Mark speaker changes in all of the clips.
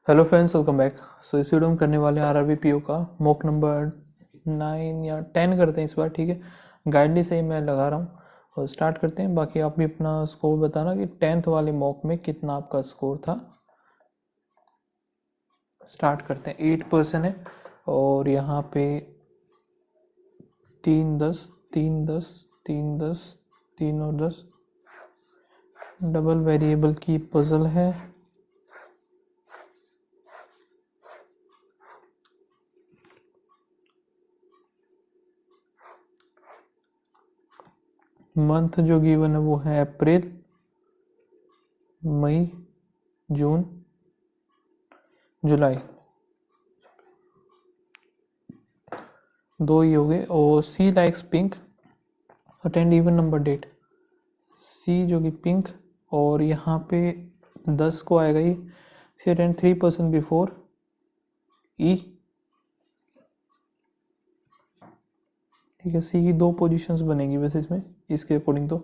Speaker 1: Hello friends, welcome back. So इस video में करने वाले हैं आरआरबी पीओ का मॉक नंबर 9 या 10 करते हैं इस बार। ठीक है, गाइडली से ही मैं लगा रहा हूँ और स्टार्ट करते हैं। बाकी आप भी अपना स्कोर बताना कि 10th वाले मॉक में कितना आपका स्कोर था। स्टार्ट करते हैं। 8% है और यहाँ पे 3 10 3 10 3 10 3 और 10 डबल वेरिएबल की पजल है। मंथ जो गिवन है वो है अप्रैल, मई, जून, जुलाई। दो ही हो गए। और C likes pink, attend even number date. C जो कि पिंक, और यहाँ पे 10 को आएगा ही। सी अटेंड 3% बिफोर ई। ठीक है, सी की दो पोजीशंस बनेगी वैसे इसमें, इसके अकॉर्डिंग। तो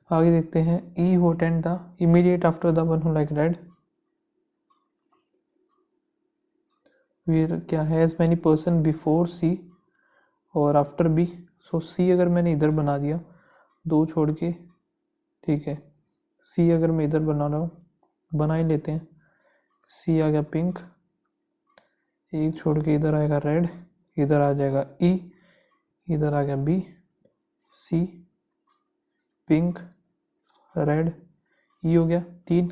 Speaker 1: आगे देखते हैं। ई who attend the immediate after the one who like red. फिर क्या है, एज मैनी पर्सन बिफोर सी और आफ्टर बी। सो सी अगर मैंने इधर बना दिया दो छोड़ के, ठीक है, सी अगर मैं इधर बना रहा हूँ, बना ही लेते हैं। सी आ गया पिंक, एक छोड़ के इधर आएगा रेड, इधर आ जाएगा ई, इधर आ गया बी। सी, पिंक, रेड, ई हो गया 3,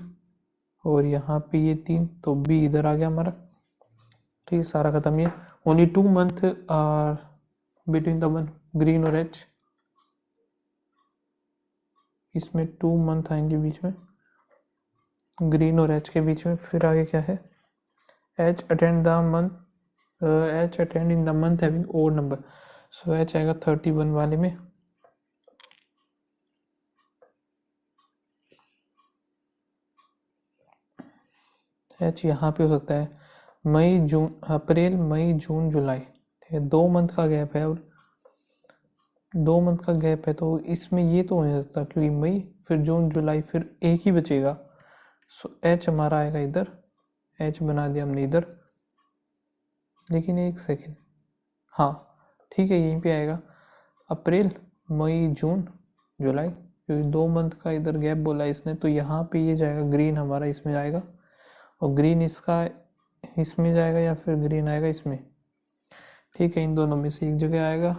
Speaker 1: और यहाँ पे ये 3, तो बी इधर आ गया हमारा। ठीक है, सारा खत्म। ये only 2 month are between the one green और एच। इसमें 2 मंथ आएंगे बीच में, ग्रीन और एच के बीच में। फिर आगे क्या है, H attend the month, H attend in the month having odd number. So H आएगा 31 वाले में। एच यहाँ पे हो सकता है मई जून, अप्रैल मई जून जुलाई। ठीक है, 2 मंथ का गैप है, और 2 मंथ का गैप है तो इसमें ये तो हो नहीं सकता, क्योंकि मई फिर जून जुलाई फिर एक ही बचेगा। सो एच हमारा आएगा इधर, एच बना दिया हमने इधर। लेकिन एक सेकेंड, हाँ ठीक है, यहीं पे आएगा अप्रैल मई जून जुलाई, क्योंकि 2 मंथ का इधर गैप बोला इसने, तो यहाँ पे ये जाएगा ग्रीन हमारा इसमें जाएगा, और ग्रीन इसका इसमें जाएगा, या फिर ग्रीन आएगा इसमें। ठीक है, इन दोनों में से एक जगह आएगा।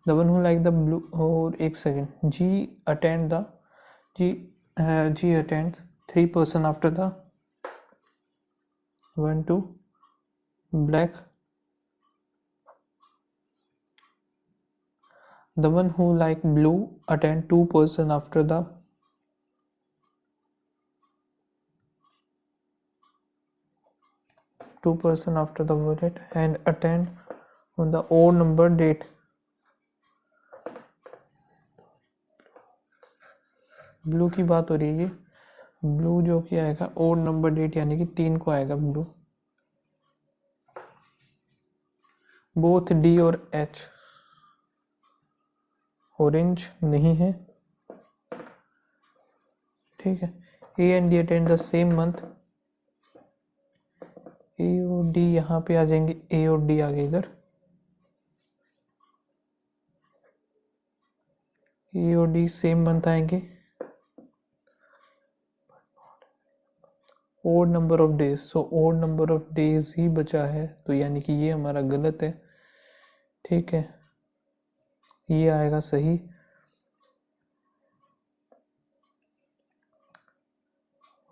Speaker 1: The one who like the blue, और एक second, G attend the, G G attend 3% after the 1 2 black. The one who like blue attend 2% after the 2% after the violet and attend on the odd number date. Blue की बात हो रही है, ये blue जो कि आएगा ओड नंबर डेट, यानी कि 3 को आएगा ब्लू। बोथ डी और एच, ऑरेंज नहीं है। ठीक है, A and D attend the same month. A और डी यहाँ पे आ जाएंगे, ए और डी आ गए इधर, ए और डी सेम मंथ आएंगे। Odd number of days, so odd number of days ही बचा है, तो यानी कि ये हमारा गलत है। ठीक है, ये आएगा सही।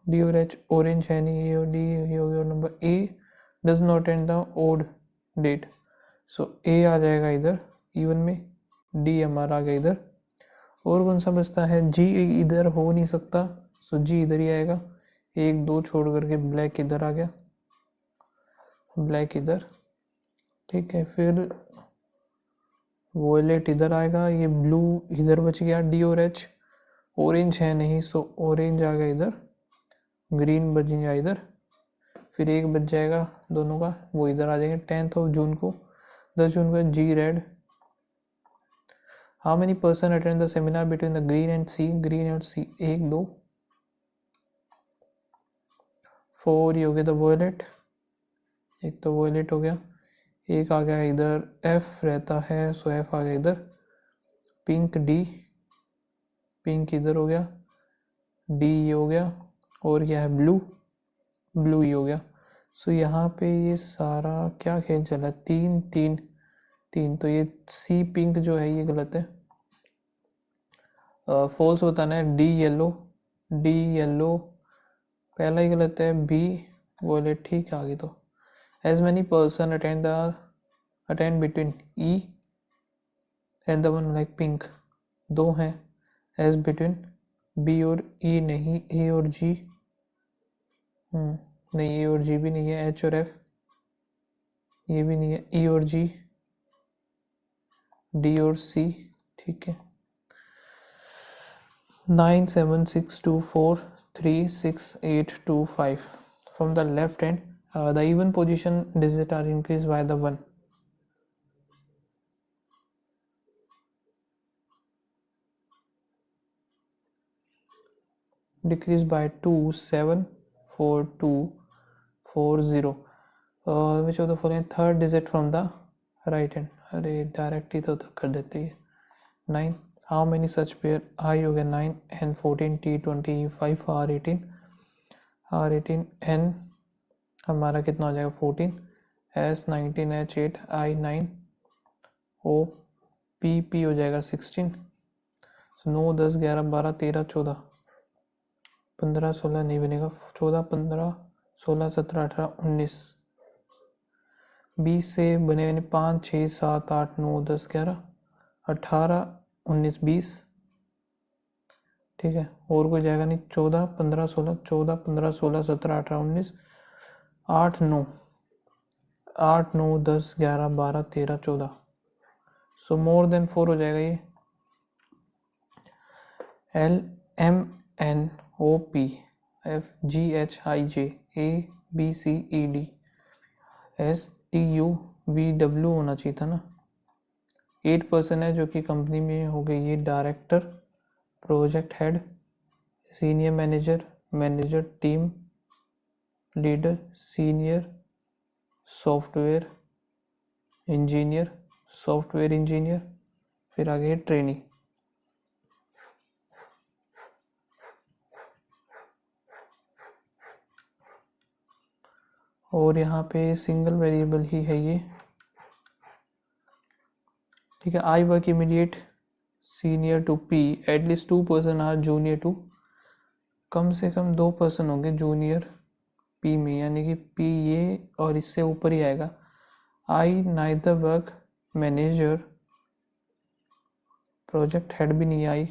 Speaker 1: डी और एच ऑरेंज है नहीं, ए और डी ये हो गया number. A does not and the odd date, so A आ जाएगा इधर इवन में, डी हमारा आ गया इधर। और कौन सा बचता है, जी इधर हो नहीं सकता, सो जी इधर ही आएगा। एक दो छोड़ करके ब्लैक इधर आ गया, ब्लैक इधर। ठीक है, फिर वॉयलेट इधर आएगा, ये ब्लू इधर बच गया। डी और एच ऑरेंज है नहीं, सो ऑरेंज आ गया इधर, ग्रीन बच गया इधर। फिर एक बच जाएगा दोनों का, वो इधर आ जाएंगे। 10th ऑफ जून को, 10 जून को G red. How many person attend the seminar between the green and C, green and C 1 2। 4 ये हो गया द वॉयलेट, एक तो वॉयलेट हो गया, एक आ गया इधर एफ रहता है, सो एफ आ गया इधर, पिंक डी, पिंक इधर हो गया, डी ये हो गया, और क्या है ब्लू, ब्लू ये हो गया। सो यहाँ पे ये सारा क्या खेल चला है, 3 3 3, तो ये सी पिंक जो है ये गलत है, फॉल्स बताना है। डी येलो, डी येलो पहला ही गलत है, बी वॉलेट ठीक है आगे तो। As many person attend between E and the one like pink, दो हैं, एज बिटवीन बी और ई नहीं, ए और जी, नहीं ए और जी भी नहीं है, एच और एफ ये भी नहीं है, ई और जी, डी और सी, ठीक है। 9762436825 from the left hand, the even position digit are increased by the 1, decreased by 2, 7, 4, 2, 4, 0, which of the following third digit from the right hand, अरे डायरेक्ट ही तो कर देते हैं। 9, how many such pair, I हो गया 9, N 14, T 25, R 18, R 18, N हमारा कितना हो जाएगा 14, S 19, H 8, I 9, O P P हो जाएगा 16, 9 10 11 12 13 14 15 16 नहीं बनेगा, 14 15 16 17 18 19, 20 से बनेगा नहीं, 5 6 7 8 9 10 11 18 19 20, ठीक है, और कोई जाएगा नहीं, 14 15 16 14 15 16 17 18 19 8 9 8 9 10 11 12 13 14, सो मोर देन 4 हो जाएगा ये। L M N O P F G H I J A B C E D S T U V W होना चाहिए था ना। 8 पर्सन है जो कि कंपनी में हो गई, ये director, project head, senior manager, manager, team leader, senior software engineer, software engineer, फिर आगे ट्रेनी। और यहाँ पे सिंगल वेरिएबल ही है ये, ठीक है। I work immediate senior to P, at least 2 person are junior to, कम से कम 2 पर्सन होंगे जूनियर पी में, यानी कि पी ये और इससे ऊपर ही आएगा। I neither work manager, project head भी नहीं आई,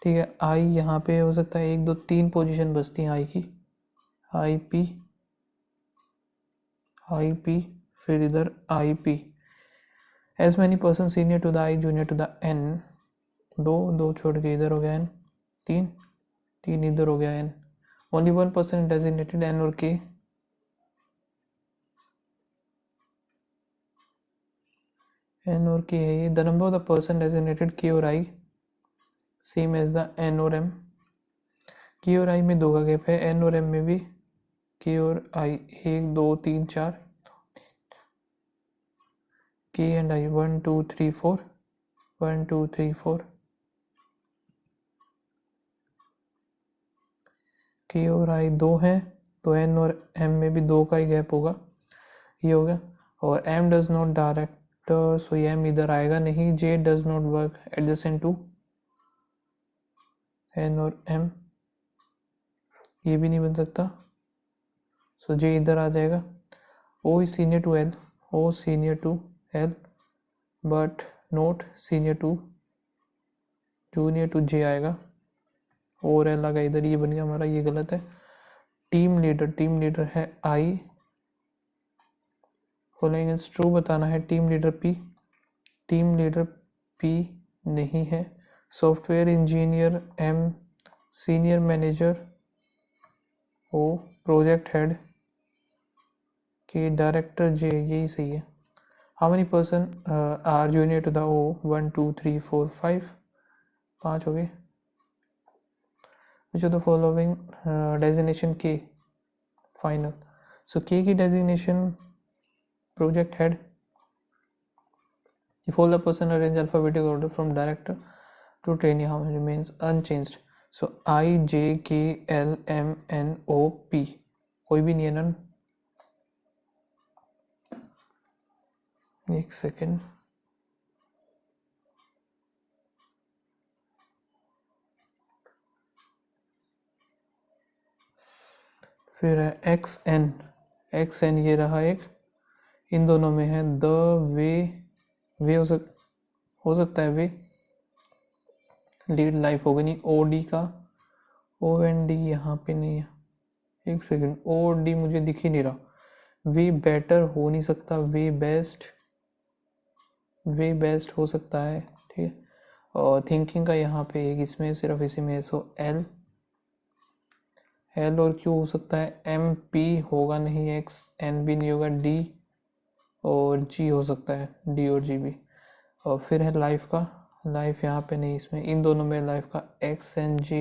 Speaker 1: ठीक है। आई यहाँ पे हो सकता है 1 2 3 पोजीशन बचती हैं आई की, आई पी फिर इधर I P. As many person senior to the I junior to the N, 2 छोड़ के इधर हो गया एन, 3 इधर हो गया N. Only 1 person designated N और के, एन और के है ये। The number of the person designated K और I same as the N और एम, के और आई में 2 का गैप है, एन और एम में भी के और आई 1 2 3 4, के एंड आई 1 2 3 4 1 2 3 4, के और आई 2 है तो एन और एम में भी 2 का ही गैप होगा, ये हो गया। और M does not director, so ये एम इधर आएगा नहीं। J does not work adjacent to N और एम, ये भी नहीं बन सकता, सो जे इधर आ जाएगा। O is senior to L, O senior to L but not senior to, junior to J आएगा, और एल आ गया इधर, ये बन गया हमारा, ये गलत है। टीम लीडर है आई, फॉलोइंग इज ट्रू बताना है। टीम लीडर पी नहीं है। Software engineer M, senior manager O, project head K, director J, यही सही है। How many person are junior to the O, 1 2 3 4 5 हो गए। Which of the following designation के फाइनल, सो के की designation project head. If all the person arrange alphabetical order from director to trainee, how many remains unchanged? So I J K L M N O P, कोई भी नहीं है none. एक second, फिर है x N ये रहा एक, इन दोनों में है द वे हो सकता है वे, लीड लाइफ होगा नहीं. ओ डी का ओ एन डी यहाँ पे नहीं है. एक सेकेंड, ओ डी मुझे दिख ही नहीं रहा. वे बेटर हो नहीं सकता, वे बेस्ट हो सकता है. ठीक है, और थिंकिंग का यहाँ पे एक इसमें सिर्फ इसी में. सो एल और क्यू हो सकता है. एम पी होगा नहीं, एक्स एन भी नहीं होगा, डी और जी हो सकता है, डी और जी भी. और फिर है लाइफ का, लाइफ यहाँ पे नहीं, इसमें इन दोनों में लाइफ का एक्स एन जे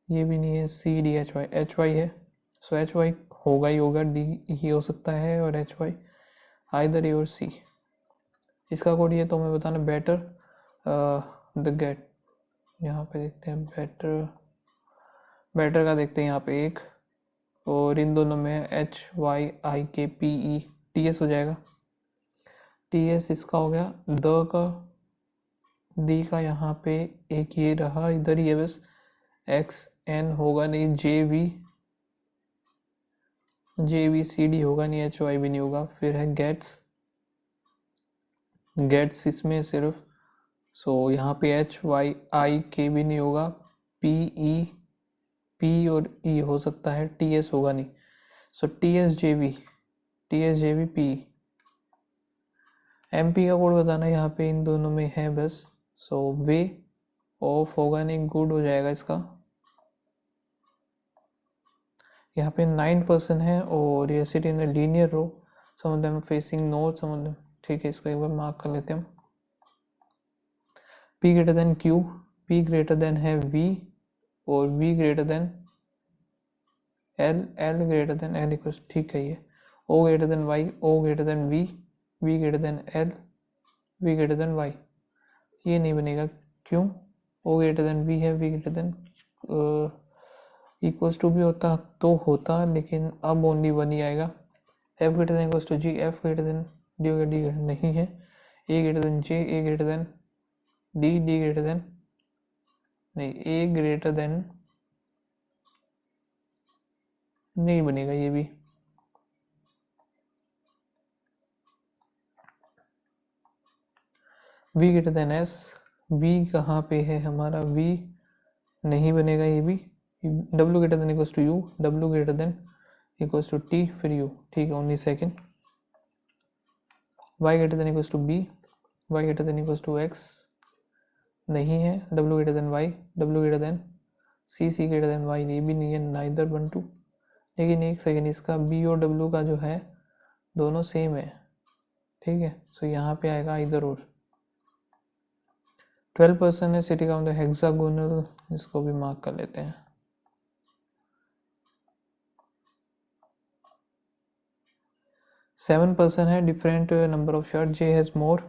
Speaker 1: ये भी नहीं है. सी डी एच वाई है. सो एच वाई होगा ही होगा, डी ही हो सकता है और एच वाई आइदर ए और सी. इसका कोड ये तो हमें बताना बेटर द गेट. यहाँ पे देखते हैं बेटर का देखते हैं यहाँ पे एक, और इन दोनों में एच वाई आई के पी ई टी एस हो जाएगा. टी एस इसका हो गया. द का दी का यहाँ पे एक ये रहा, इधर ही है बस. एक्स एन होगा नहीं, जे वी सी डी होगा नहीं, एच वाई भी नहीं होगा. फिर है गेट्स इसमें सिर्फ, सो यहाँ पे एच वाई आई के भी नहीं होगा, पी और ई हो सकता है, टी एस होगा नहीं. So T S J V P. M P का कोड बताना यहाँ पे इन दोनों में है बस. सो वे ऑफ होगा नहीं, गुड हो जाएगा इसका. यहाँ पे 9% है और ये city in linear row, some of them facing north, some of them. ठीक है, इसको एक बार मार्क कर लेते हैं हम. P greater than Q, P greater than है V और V greater than L greater than L equal, ठीक है. ये O greater than Y, O greater than V greater than L, V greater than Y. ये नहीं बनेगा, क्यों? O greater than V है, V greater than equals to भी होता तो होता, लेकिन अब ओनली वन ही आएगा. F greater than equals to G, F greater than D होगा, D नहीं है. A greater than J, A greater than D greater than नहीं, A ग्रेटर देन नहीं बनेगा ये भी. V greater than S, V कहाँ पे है हमारा, V नहीं बनेगा ये भी. W greater than equals to U, W greater than equals to T, फिर U. ठीक है, only second. Y greater than equals to B, Y greater than equals to X नहीं है. W greater than Y, W greater than C greater than Y ये भी नहीं है, neither 1 2. लेकिन एक सेकेंड, इसका B और W का जो है दोनों सेम है. ठीक है, सो यहाँ पे आएगा इधर. और 12% है सिटी काउंट हेक्सागोनल, इसको भी मार्क कर लेते हैं. 7% है different number of shirt. J has more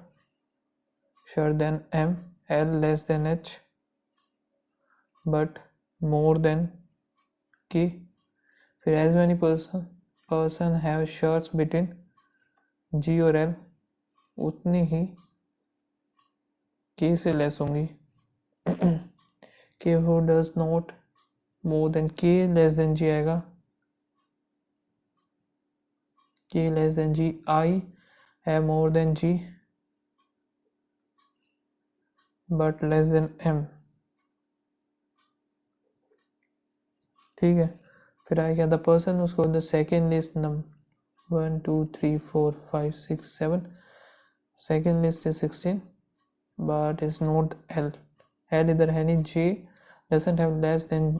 Speaker 1: shirt than M, L less than H but more than K. फिर as many person have shirts between G और L, उतनी ही K से लेस होंगी. K who does not more than K less than G आएगा. K less than G. I have more than G but less than M. ठीक है, फिर आएगा द पर्सन, उसको the second list number 1 2 3 4 5 6 7, second list is 16 but is not L. L इधर है नहीं. J doesn't have less than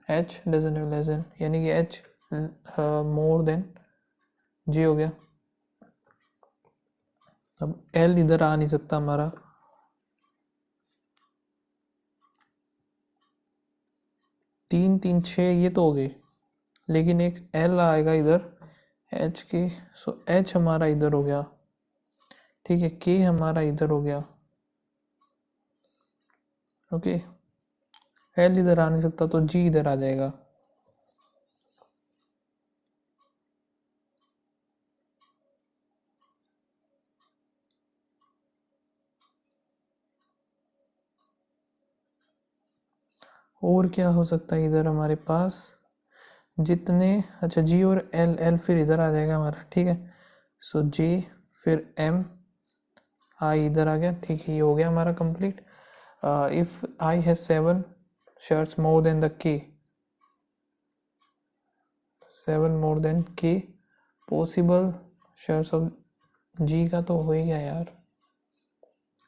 Speaker 1: H, doesn't have less than, यानी कि H more than J हो गया. अब L इधर आ नहीं सकता हमारा, तीन तीन छः ये तो हो गए, लेकिन एक एल आएगा इधर एच के, सो एच हमारा इधर हो गया, ठीक है, के हमारा इधर हो गया, ओके। एल इधर आ नहीं सकता तो जी इधर आ जाएगा। और क्या हो सकता है इधर हमारे पास, जितने, अच्छा जी और एल, एल फिर इधर आ जाएगा हमारा, ठीक है। सो जे फिर एम, आई इधर आ गया, ठीक है, ये हो गया हमारा complete. If I has 7 shirts more than the के, 7 मोर देन के पॉसिबल शर्ट्स ऑफ जी का तो हो ही गया यार,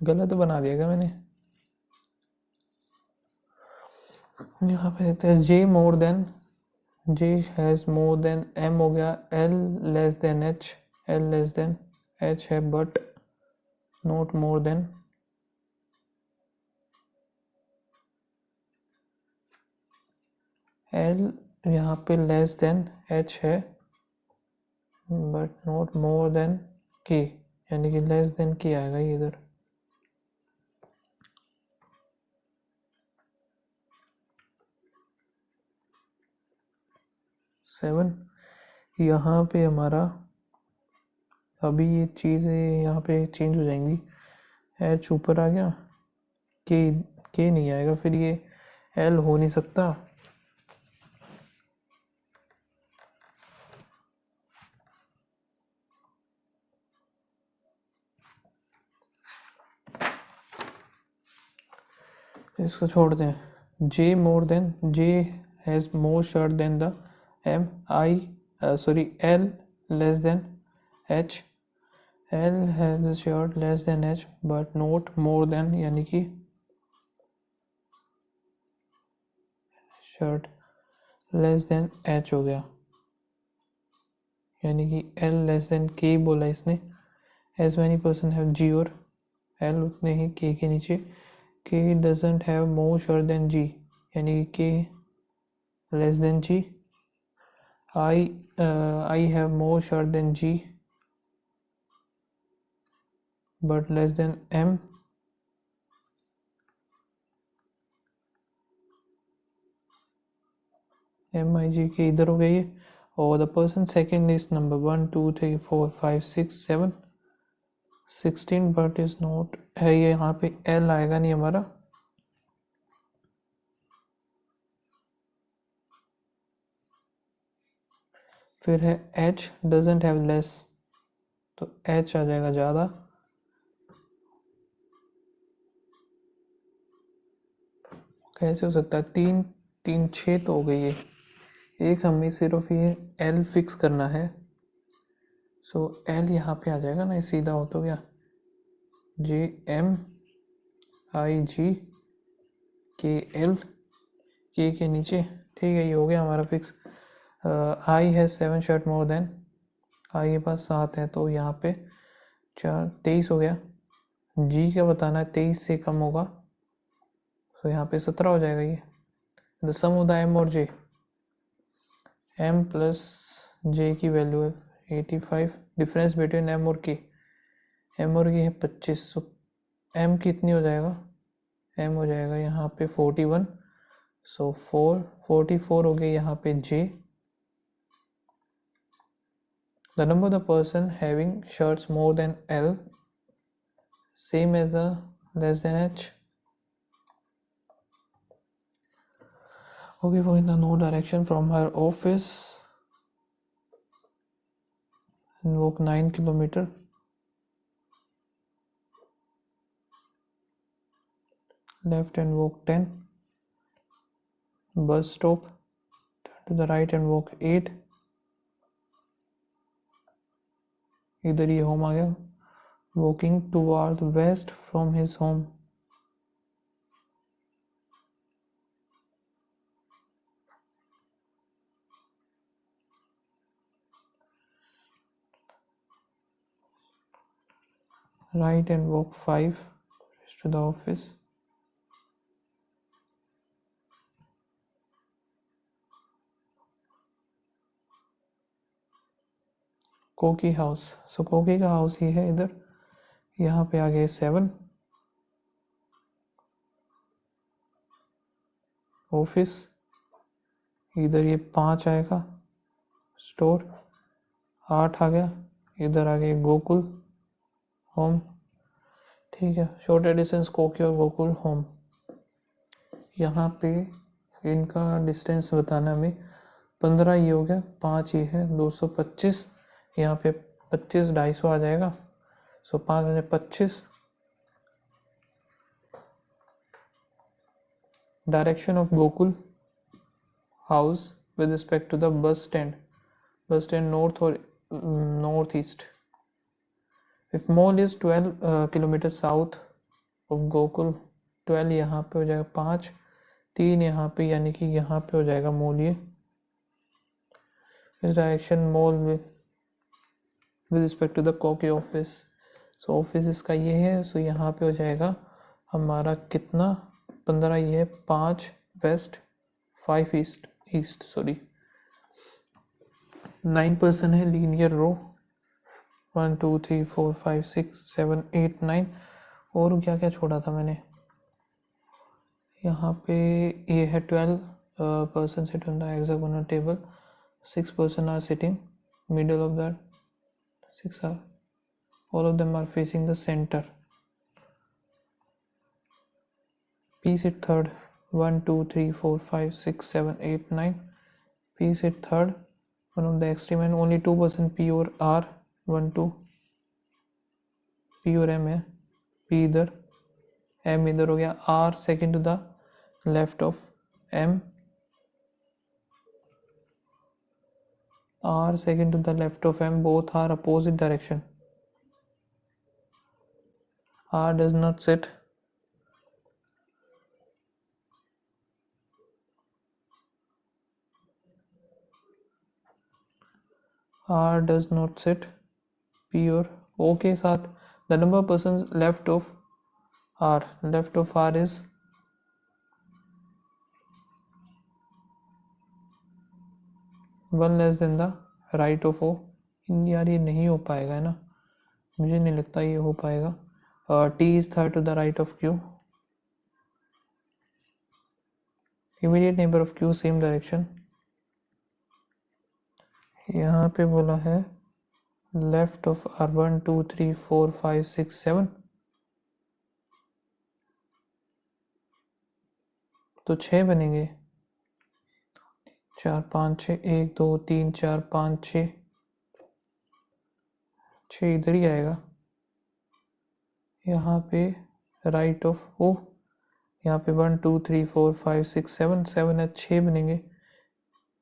Speaker 1: गलत बना दिया क्या मैंने, यहाँ पे देते हैं J more than, J has more than M हो गया, L less than H, L less than H है but not more than, L यहाँ पे लेस देन एच है but not more than K, यानी कि लेस देन के आएगा ये इधर। सेवन, यहाँ पे हमारा अभी ये चीज़ें यहाँ पे चेंज हो जाएंगी, एच ऊपर आ गया, के नहीं आएगा, फिर ये एल हो नहीं सकता, इसको छोड़ते हैं। J more than, J has more shirt than the M, I sorry L less than H, L has shirt less than H but not more than, यानी कि शर्ट लेस देन एच हो गया, यानी कि एल लेस देन के बोला इसने। As many person have G और L, उतने ही के नीचे K doesn't have more shirt than G, यानी कि K less than G. I have more shirt than G but less than M, MIG के इधर हो गई है, और the person second list number 1 2 3 4 5 6 7 16 but is not है, ये यहाँ पे L आएगा नहीं हमारा, फिर है H doesn't have less, तो H आ जाएगा ज़्यादा, कैसे हो सकता है, तीन तीन छः तो हो गई है, एक हमें सिर्फ ये L फिक्स करना है, सो L यहाँ पे आ जाएगा ना, सीधा हो तो गया, जे एम आई जी के एल, के नीचे, ठीक है, ये हो गया हमारा फिक्स। आई है 7 शर्ट मोर देन, आई के पास 7 है, तो यहाँ पे 4 23 हो गया, जी का बताना है 23 से कम होगा, तो यहाँ पे 17 हो जाएगा ये। The sum of the M और जे, एम प्लस जे की वैल्यू है 85, डिफरेंस बिटवीन एम और के, एम और के है 25, सो एम कितनी हो जाएगा, एम हो जाएगा यहाँ पे 41, सो 44 हो गई यहाँ पे जे। The number of the person having shirts more than L, same as the less than H. Okay, for in the no direction from her office and walk 9 kilometer. Left and walk 10. Bus stop. Turn to the right and walk 8. इधर ये home आ गया. Walking toward west from his home. Right and walk 5 to the office. कोकी house. सो कोकी का house ये है इधर, यहाँ पे आ गए 7, ऑफिस इधर ये 5 आएगा, स्टोर 8 आ गया, इधर आ गए गोकुल होम। ठीक है, शॉर्टर डिस्टेंस कोकी और गोकुल होम। यहाँ पे इनका डिस्टेंस बताना हमें, 15 ये हो गया, 5 ये है, 225, यहाँ पे 25 250 आ जाएगा। सो 5 में 25। Direction of Gokul house with respect to the bus stand north or northeast. If mall is 12 kilometers south of Gokul, 12 यहाँ पे हो जाएगा 5, 3 यहाँ पे, यानी कि यहाँ पे हो जाएगा मॉल। ये इस direction mall with respect to the Koki office, so office इसका ये है। सो यहाँ पे हो जाएगा हमारा कितना, 15 ये है, 5 वेस्ट 5 ईस्ट सॉरी, 9% है लीनियर रो, 1 2 3 4 5 6 7 8 9। और क्या क्या छोड़ा था मैंने यहाँ पे, ये है 12 person sit on the hexagonal table, 6 person are sitting middle of that, 6 are, all of them are facing the center. P sit third, 1 2 3 4 5 6 7 8 9, P sit third, one of the extreme, and only 2% P और R, 1 2 P और M है, P इधर M इधर हो गया, R second to the left of M, R second to the left of M, both are opposite direction. R does not sit, R does not sit P और O के साथ। The number of persons left of R is 1 less than the right of O। यार ये नहीं हो पाएगा है ना, मुझे नहीं लगता ये हो पाएगा। T is third to the right of Q, immediate neighbor of Q same direction। यहाँ पे बोला है लेफ्ट ऑफ R 1 2 3 4 5 6 7, तो 6 बनेंगे, 4 5 6, 1 2 3 4 5 6, 6 इधर ही आएगा। यहाँ पे राइट ऑफ ओ, यहाँ पे 1 2 3 4 5 6 7, 7 है, 6 बनेंगे,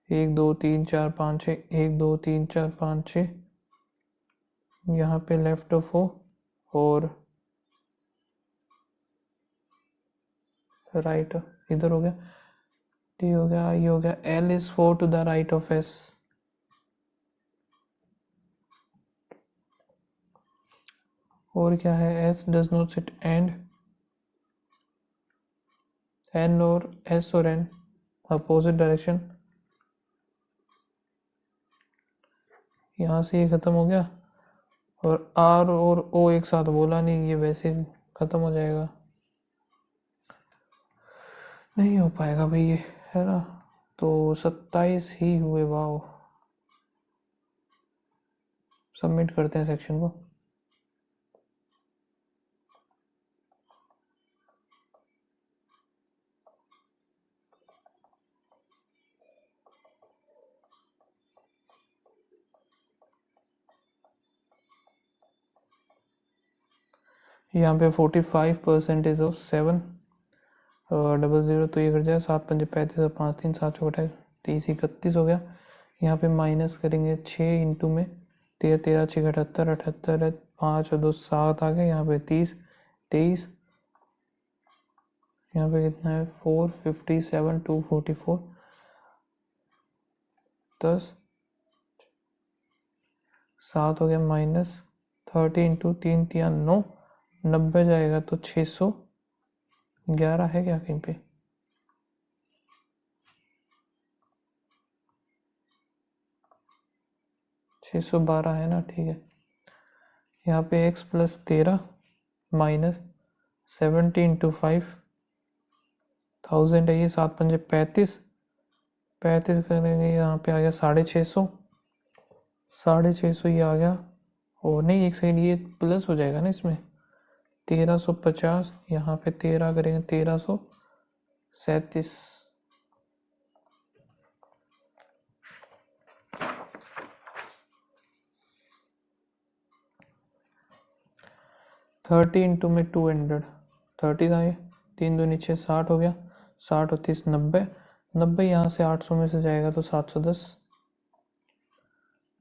Speaker 1: 1 2 3 4 5 6, 1 2 3 4 5 6, यहाँ पे लेफ्ट ऑफ ओ और राइट इधर हो गया, डी हो गया, आई हो गया, L is 4 to the right of S. और क्या है, S does not sit and, N और एस और एन अपोजिट डायरेक्शन। यहाँ से ये खत्म हो गया, और आर और ओ एक साथ बोला नहीं, ये वैसे खत्म हो जाएगा, नहीं हो पाएगा भाई ये, है ना। तो 27 ही हुए, वाओ। सबमिट करते हैं सेक्शन को। यहाँ पे 45% ऑफ 7 00, तो ये कर जाए 7 5 35 और 5 3 7 छोटा 30 31 हो गया। यहाँ पे माइनस करेंगे 6 इंटू में 13 13 6 78 78 है, 5 और 2 7 आ गए, यहाँ पे 30 23, यहाँ पे कितना है 457 244, 10 7 हो गया, माइनस 30 इंटू 3 3 9, 90 जाएगा तो 611 है क्या कहीं पे, 612 है ना, ठीक है। यहाँ पे x प्लस 13 माइनस 70 इंटू 5,000 है ये, 7×5 = 35 करेंगे, यहाँ पे आ गया 650, 650 ये आ गया। और नहीं, एक सेकंड, ये प्लस हो जाएगा ना इसमें, 1350, यहाँ पे 13 करेंगे, 1337। 30 इंटू में 200, 30 था ये, 3 दूनी 6, 60 हो गया, 60 और 30 90, 90 यहाँ से 800 में से जाएगा तो 710।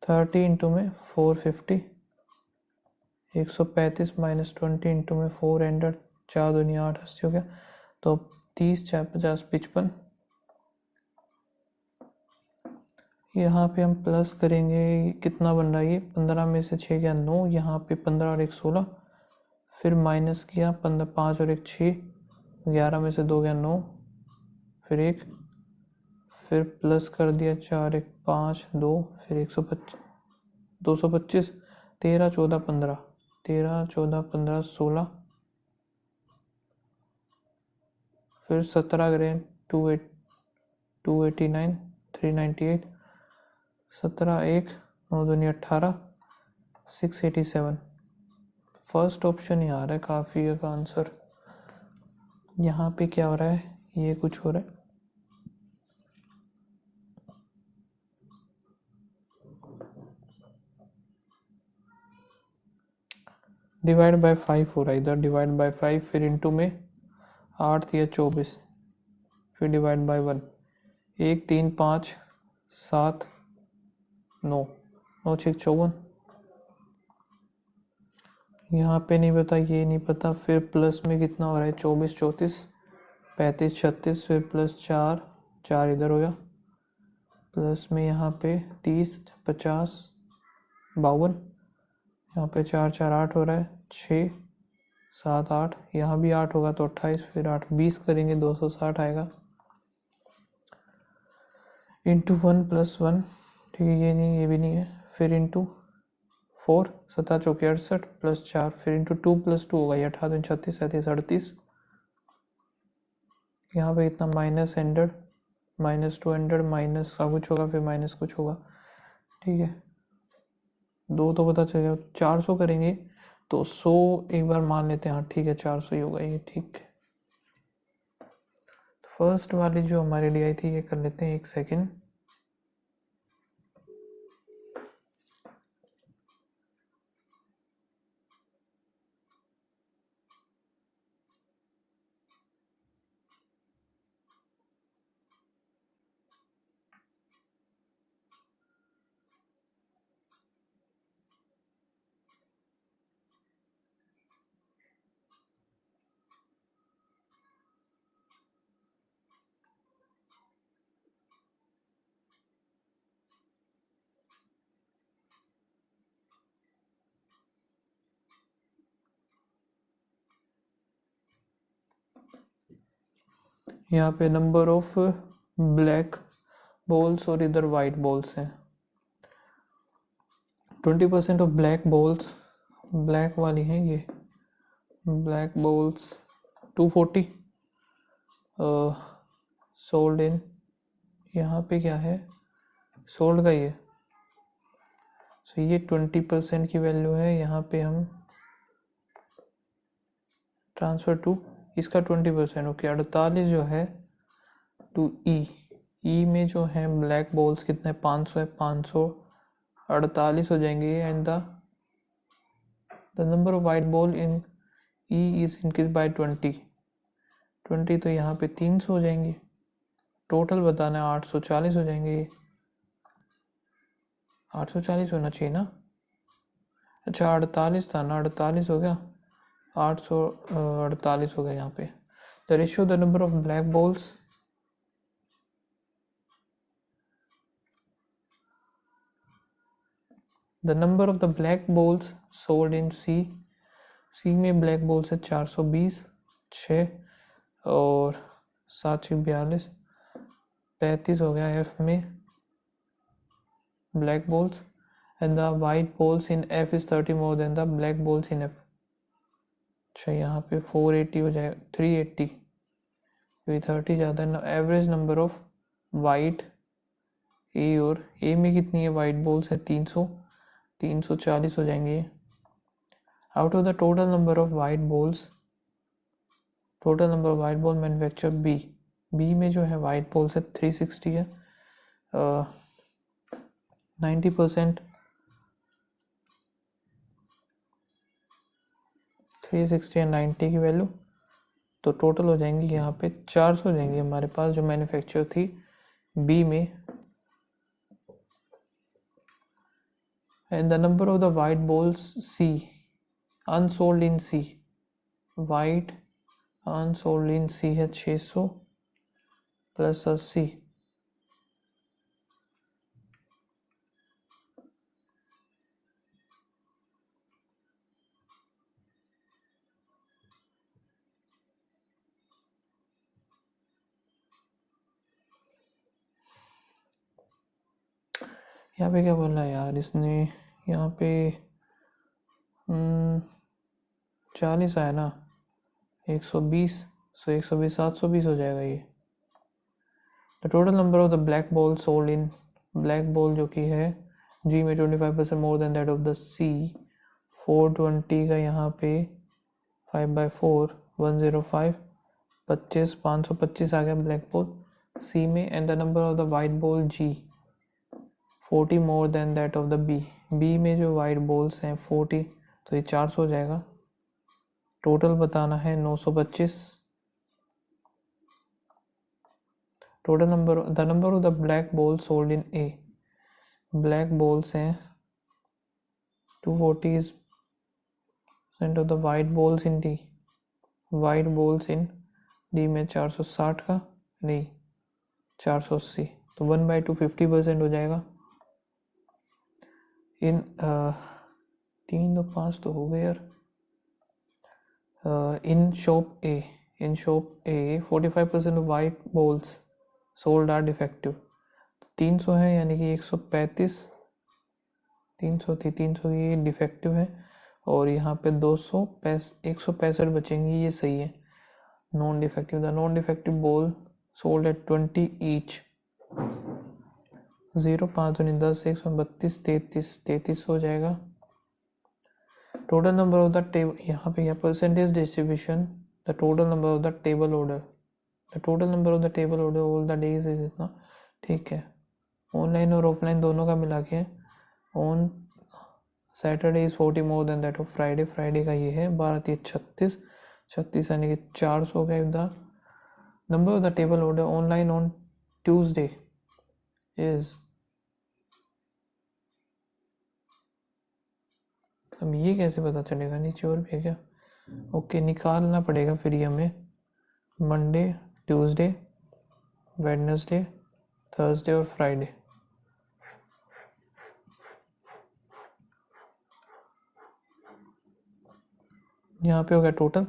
Speaker 1: 30 इंटू में 450, 135 माइनस 20 इंटू में 400, 4 दूनी 8, 80 हो गया। तो 30 4 50 55। यहाँ पे हम प्लस करेंगे, कितना बन रहा है ये, 15 में से 6 गया 9, यहाँ पे 15 और 1 16, फिर माइनस किया 15, 5 और 1 6, 11 में से 2 गया 9, फिर 1, फिर प्लस कर दिया 4 1 5 2, फिर 125 225, 13 14 15, 13 14 15 16, फिर 17 करें 289 398, 17 1 9 दूनी 18, 687। फर्स्ट ऑप्शन ही आ रहा है काफ़ी का आंसर। यहाँ पे क्या हो रहा है, ये कुछ हो रहा है, डिवाइड बाय 5 हो रहा है इधर, डिवाइड बाय 5, फिर इंटू में 8 या 24, फिर डिवाइड बाय 1, 1 3 5 7 9, 9 6 54। यहाँ पे नहीं पता, ये नहीं पता, फिर प्लस में कितना हो रहा है, 24 34 35 36, फिर प्लस 4 4 इधर हो गया, प्लस में यहाँ पे 30 50 52, यहाँ पे 4 4 8 हो रहा है, 6 7 8, यहाँ भी 8 होगा तो 28, फिर 8 20 करेंगे 260 आएगा, इंटू 1 + 1, ठीक है, ये नहीं, ये भी नहीं है, फिर इंटू 4 7 चौके 68 प्लस 4, फिर इंटू 2 + 2 होगा, ये 18 36 37 38, यहाँ पे इतना -100 -200 माइनस का कुछ होगा, फिर माइनस कुछ होगा, ठीक है। 2 तो पता चल गया, 400 करेंगे तो 100 एक बार मान लेते हैं, हाँ ठीक है 400 ही होगा ये, ठीक है। फर्स्ट वाली जो हमारी डी आई थी ये कर लेते हैं, 1 सेकेंड। यहाँ पे नंबर ऑफ ब्लैक बॉल्स और इधर वाइट बॉल्स हैं, 20% ऑफ ब्लैक बॉल्स, ब्लैक वाली हैं ये ब्लैक बॉल्स 240 सोल्ड इन, यहाँ पे क्या है, सोल्ड का ये, सो ये 20% की वैल्यू है, यहाँ पे हम ट्रांसफ़र टू इसका 20%, ओके। 48 जो है टू ई में जो है ब्लैक बॉल्स कितने, 500 है, 548 हो जाएंगे, and the number of white ball in E is increase by 20, तो यहाँ पे 300 हो जाएंगे, टोटल बताना है 840 हो जाएंगे, ये 840 होना चाहिए ना, अच्छा 48 था ना, 48 हो गया, 848 हो गया यहाँ पे। The ratio the number of black balls, the number of the black balls sold in C में ब्लैक बॉल्स है 420, 6 और 7 6 42, 35 हो गया एफ में black balls, and the white balls in F is 30 more than the black balls in F. अच्छा यहाँ पे 480 हो जाएगा 380 क्योंकि 30 ज़्यादा है। एवरेज नंबर ऑफ वाइट ए और ए में कितनी है वाइट बॉल्स है 340 हो जाएंगे। Out of the total number of white balls total number of white ball manufacture B में जो है वाइट बॉल्स है 360 है 90% 360 एंड 90 की वैल्यू तो टोटल हो जाएंगी यहाँ पे 400 हो जाएंगी हमारे पास जो मैन्युफैक्चर थी बी में। And the number of the white balls C unsold in C white unsold in C है 600 प्लस 80 यहाँ पे क्या बोला यार इसने यहाँ पे 40 आया ना 120 सो 120 720 हो जाएगा ये। The total number of the black ball sold in black ball जो कि है जी में 25% more than that of the C 420 का यहाँ पे 5/4 105 525 आ गया ब्लैक बॉल सी में। And the number of the white ball G 40 more than that of the B में जो वाइट बॉल्स हैं 40 तो ये 400 हो जाएगा। टोटल बताना है 925। Total number the number of the black ball sold in A black balls हैं 240 percent of the white balls in D white balls in D में 460 का नहीं 480 तो 1/2 50% हो जाएगा। इन 3 तो 5 तो हो गए यार। In shop A 45% of white balls sold are defective 300 है यानी कि 135 300 थी 300 की डिफेक्टिव है और यहाँ पे 165 बचेंगी ये सही है non defective. The non defective ball sold at 20 each 0 5 10 132 33 हो जाएगा। Total number of the table यहाँ पे percentage distribution the total number of the table order the total number of the table order all the days is इतना ठीक है। Online और offline दोनों का मिला के on Saturday is 40 more than that of Friday का ये है 36 यानी कि 400 का। The number of the table order online on Tuesday is अब ये कैसे पता चलेगा नीचे और भी है क्या ओके निकालना पड़ेगा फिर ये हमें मंडे ट्यूसडे वेडनेसडे थर्सडे और फ्राइडे। यहाँ पे हो गया टोटल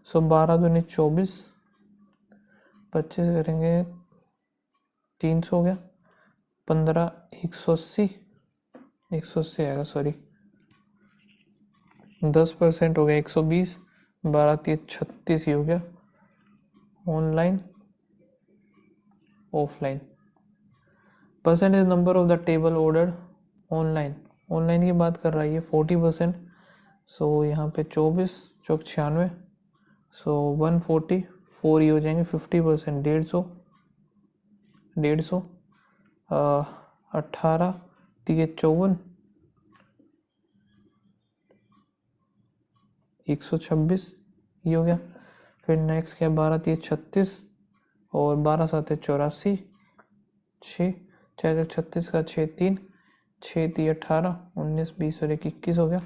Speaker 1: सो 12 दूनी 24 25 करेंगे 300 हो गया 15 180 आएगा सॉरी 10% हो गया 120 12 36 ही हो गया online offline. Percentage number of the table order online की बात कर रहा है ये 40% सो यहाँ पे 24 चौक 96 सो 140 4 ही हो जाएंगे 50% 150 18 54 126 ये हो गया। फिर नेक्स्ट क्या 12 36 और 12 7 84 6 4 36 का 6 3 6 18 19 20 और 21 हो गया।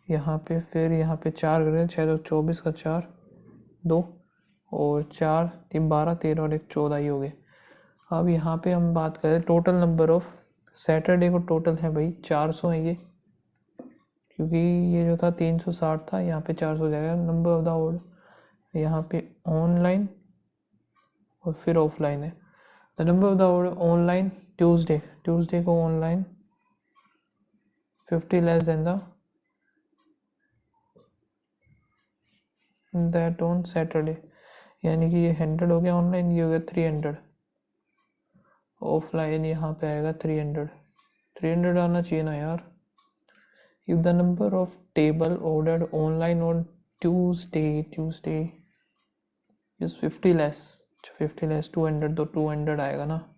Speaker 1: यहाँ पे फिर यहाँ पे 4 करें 6 24 का 4 2 और 4 3 12 13 और 1 14 ही हो गए। अब यहाँ पे हम बात करें टोटल नंबर ऑफ सैटरडे को टोटल है भाई 400 है ये क्योंकि ये जो था 360 था यहाँ पे 400 हो जाएगा। नंबर ऑफ द ऑर्डर यहाँ पे ऑनलाइन और फिर ऑफलाइन है। The number of the order online Tuesday को online 50 less than that on Saturday, यानी कि ये 100 हो गया ऑनलाइन, ये हो गया 300। ऑफलाइन यहाँ पे आएगा 300 आना चाहिए ना यार। If the number of table ordered online on Tuesday is 50 less 200, तो 200 आएगा ना।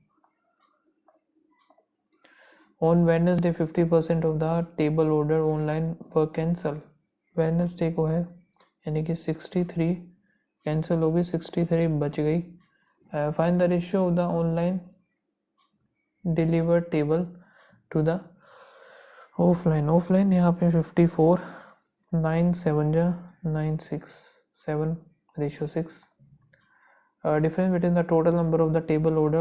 Speaker 1: On Wednesday 50% of the table order online were cancel. Wednesday को है, यानी कि 63 कैंसिल हो गई, 63 बच गई। Find the ratio of the online delivered table to the offline यहाँ पे 54, 9 7 जा 9 6 7 ratio 6। Difference between the total number of the table order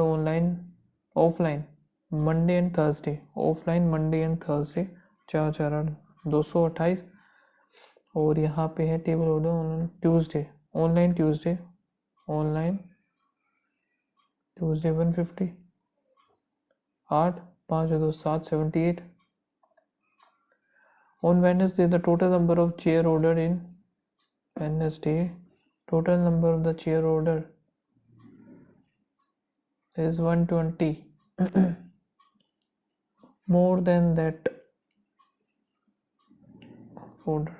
Speaker 1: offline Monday and Thursday, offline Monday and Thursday 4 4 8 228, और यहाँ पे है table order online Tuesday 150, 8 5 2 7 78। On Wednesday, the total number of chair ordered in Wednesday, total number of the chair order is 120, more than that order.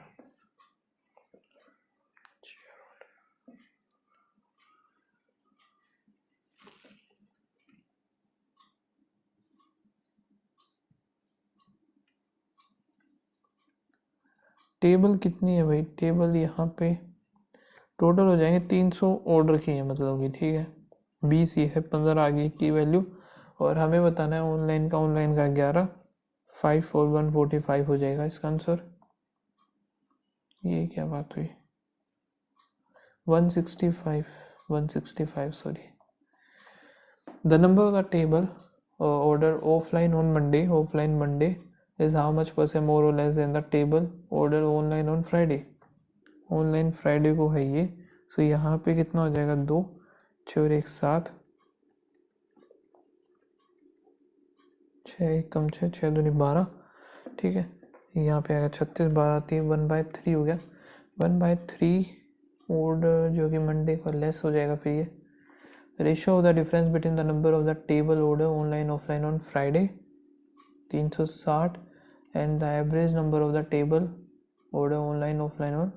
Speaker 1: Table कितनी है भाई, table यहाँ पे total हो जाएंगे 300 ऑर्डर किए हैं, मतलब कि ठीक है 20 ये है, 15 आ गई की वैल्यू, और हमें बताना है ऑनलाइन का 11, 5 और 145 हो जाएगा इसका आंसर। ये क्या बात हुई, 165 sorry. The number of the table order offline on Monday is how much percent more or less than the table order online on Friday। Online Friday को है ये, सो यहाँ पे कितना हो जाएगा 2 6 और 1 7, 6 1 कम 6 6 दूनी 12, ठीक है। यहाँ पे आएगा 36 12 3 1/3 हो गया, 1/3 ऑर्डर जो कि मंडे को लेस हो जाएगा। फिर ये ratio of the difference between the number of the table order online offline on Friday 360 and the average number of the table order online offline on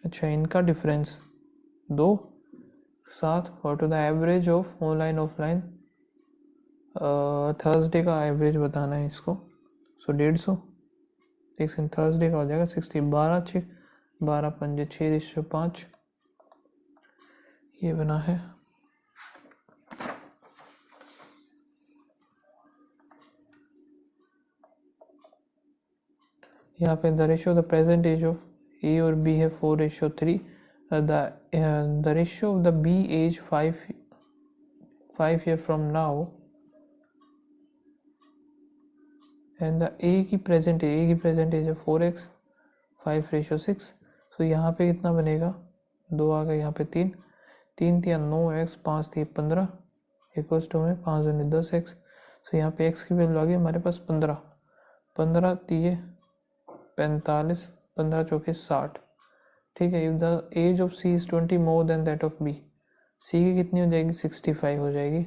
Speaker 1: अच्छा इनका डिफरेंस 2 7 और to the average of online offline Thursday का average बताना है इसको, सो 150 लेकिन Thursday का हो जाएगा 60 12 6 12 5 6:5 ये बना है। यहाँ पे the ratio the present age of A और बी है 4:3, the ratio of the B age 5 year from now and the A की प्रेजेंट एज है 4x 5:6। सो यहाँ पे कितना बनेगा 2 आ गया, यहाँ पे 3 3 3 9x 5 3 15 इक्वल्स टू में 5 दूनी 10x। सो यहाँ पे x की वैल्यू आ गई हमारे पास 15 15 3 45 15 चौके 60, ठीक है। If the age of C is 20 more than that of B, C की कितनी हो जाएगी 65 हो जाएगी।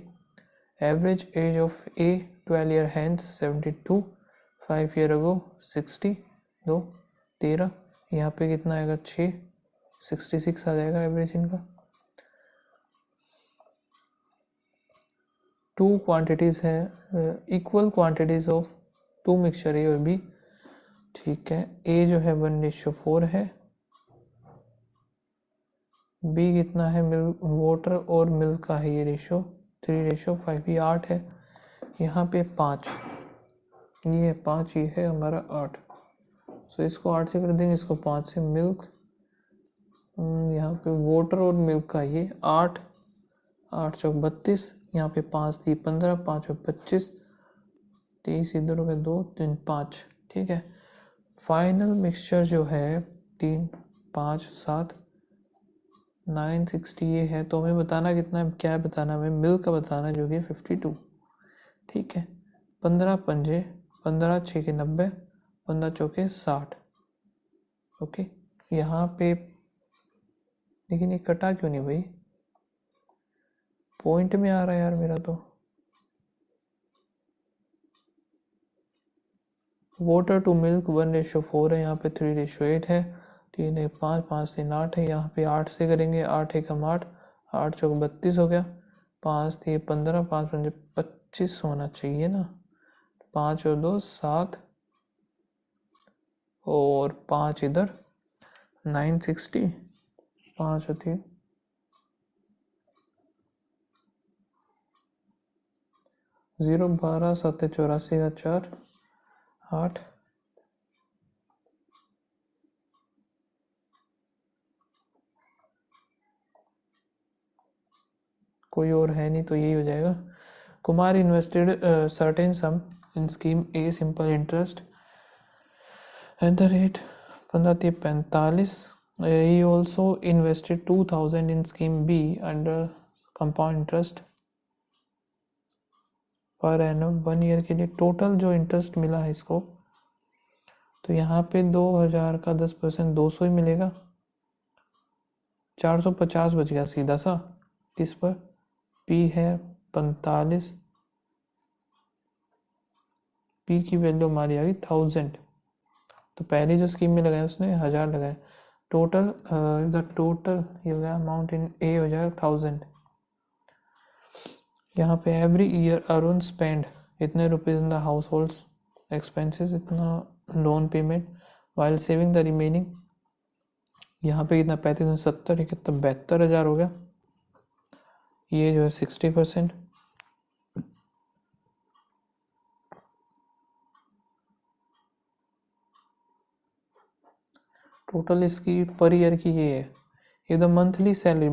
Speaker 1: Average age of A 12 year hence 72, 5 year ago 60 2 13, यहाँ पे कितना आएगा 6 66 आ जाएगा एवरेज इनका। 2 क्वांटिटीज है इक्वल क्वांटिटीज ऑफ 2 मिक्सचर ए और बी, ठीक है। ए जो है 1:4 है, बी कितना है मिल्क वाटर और मिल्क का है ये रेशो 3:5, ये 8 है, यहाँ पे 5 ये 5 ये है हमारा 8, सो इसको 8 से कर देंगे, इसको 5 से मिल्क यहाँ पे वाटर और मिल्क का ये 8 8 चौक 32, यहाँ पे 5 3 15 5 और 25 23 इधर हो गया 2 3 5, ठीक है। फाइनल मिक्सचर जो है 3 5 7 960 ये है, तो हमें बताना कितना है, क्या है बताना, हमें मिल्क का बताना जो कि 52। ठीक है, 15 पंजे 15 छः के 90, 15 चौके 60। ओके, यहाँ पे लेकिन ये कटा क्यों नहीं भाई, पॉइंट में आ रहा है यार मेरा तो। वाटर टू मिल्क 1:4 है, यहाँ पे 3:8 है, 3 1 5 5 3 8 है, यहाँ पे 8 से करेंगे, 8 1 8, 8 चौक 32 हो गया, 5 3 15, 5 5 25 होना चाहिए ना, 5 और 2 7, और 5 इधर 960, 5 और 3 0, 12 7 84 का 4 8, कोई और है नहीं तो यही हो जाएगा। Kumar invested certain some in scheme a simple interest at the rate 15 he also invested 2000 in scheme B under compound interest per annum 1 year के लिए। टोटल जो इंटरेस्ट मिला है इसको, तो यहाँ पे 2000 का 10% 200 ही मिलेगा, 450 बच गया सीधा सा। किस पर, P है 45, P की वैल्यू हमारी आ गई 1000, तो पहले जो स्कीम में लगाया उसने 1000 लगाया। टोटल द टोटल ये हो गया अमाउंट इन ए हो जाएगा 1000। यहाँ पे एवरी ईयर अरुण स्पेंड इतने rupees in the households expenses, इतना loan payment, while saving the remaining. यहाँ पे कितना 35 70, कितना 72,000 हो गया। ये जो है 60%। टोटल इसकी पर ईयर की ये है। एकदम मंथली सैलरी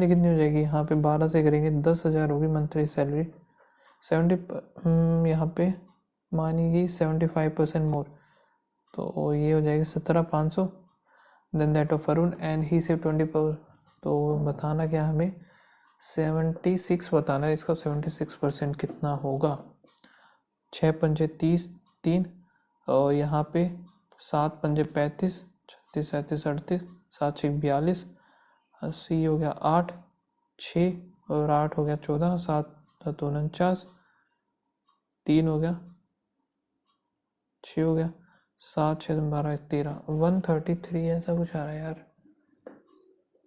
Speaker 1: कितनी हो जाएगी, यहाँ पे 12 से करेंगे 10,000 होगी मंथली सैलरी। 70 यहाँ पे मानेगी 75% मोर, तो ये हो जाएगी 17,500। Then that of Arun and he save 20%। तो बताना क्या हमें, 76 बताना है, इसका 76% कितना होगा। 6 पंजे 30 3, और यहाँ पे 7 पंजे 35, 36 37 38, 7 6 42, 80 हो गया 8 6, और 8 हो गया 14, 7 2 49, 3 हो गया 6 हो गया, 7 6 12 13, 133 ऐसा कुछ आ रहा है यार,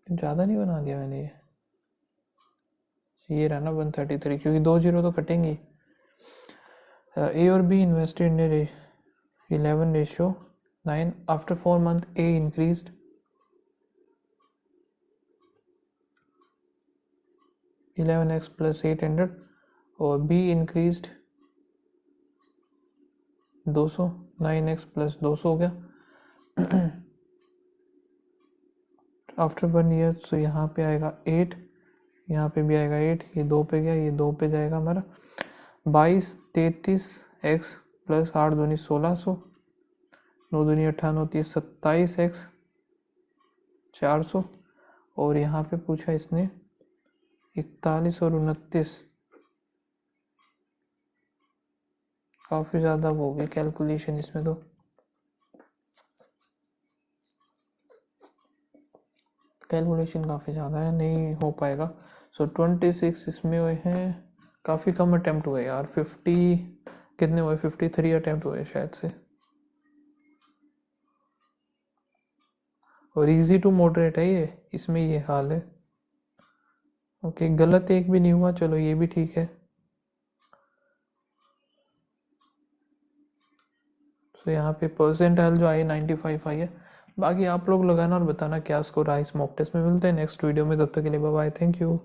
Speaker 1: ज़्यादा नहीं बना दिया मैंने ये रहा ना 133, क्योंकि 2 जीरो तो कटेंगे। ए और be invested in 11:9 after 4 months A increased 11x plus 800, और B increased 200, 9x plus 200 हो गया। आफ्टर 1 ईयर, तो यहाँ पे आएगा 8, यहाँ पे भी आएगा 8, ये 2 पे गया, ये 2 पे जाएगा हमारा 22 33 x प्लस 8 दूनी 1600, 9 दूनी 98 30 27 x 400, और यहाँ पे पूछा इसने 41 और 29, काफ़ी ज़्यादा वो होगी कैलकुलेशन इसमें, तो कैलकुलेशन काफ़ी ज़्यादा है, नहीं हो पाएगा। सो 26 इसमें हुए हैं, काफ़ी कम अटैम्प्ट हुए यार, 50 कितने हुए, 53 अटैम्प्ट हुए शायद से, और इजी टू मॉडरेट है ये, इसमें ये हाल है। ओके, गलत एक भी नहीं हुआ, चलो ये भी ठीक है। तो यहाँ पे परसेंटाइल जो आई 95 आई है। बाकी आप लोग लगाना और बताना क्या स्कोर आया इस मॉक टेस्ट में। मिलते हैं नेक्स्ट वीडियो में, तब तक के लिए बाय बाय, थैंक यू।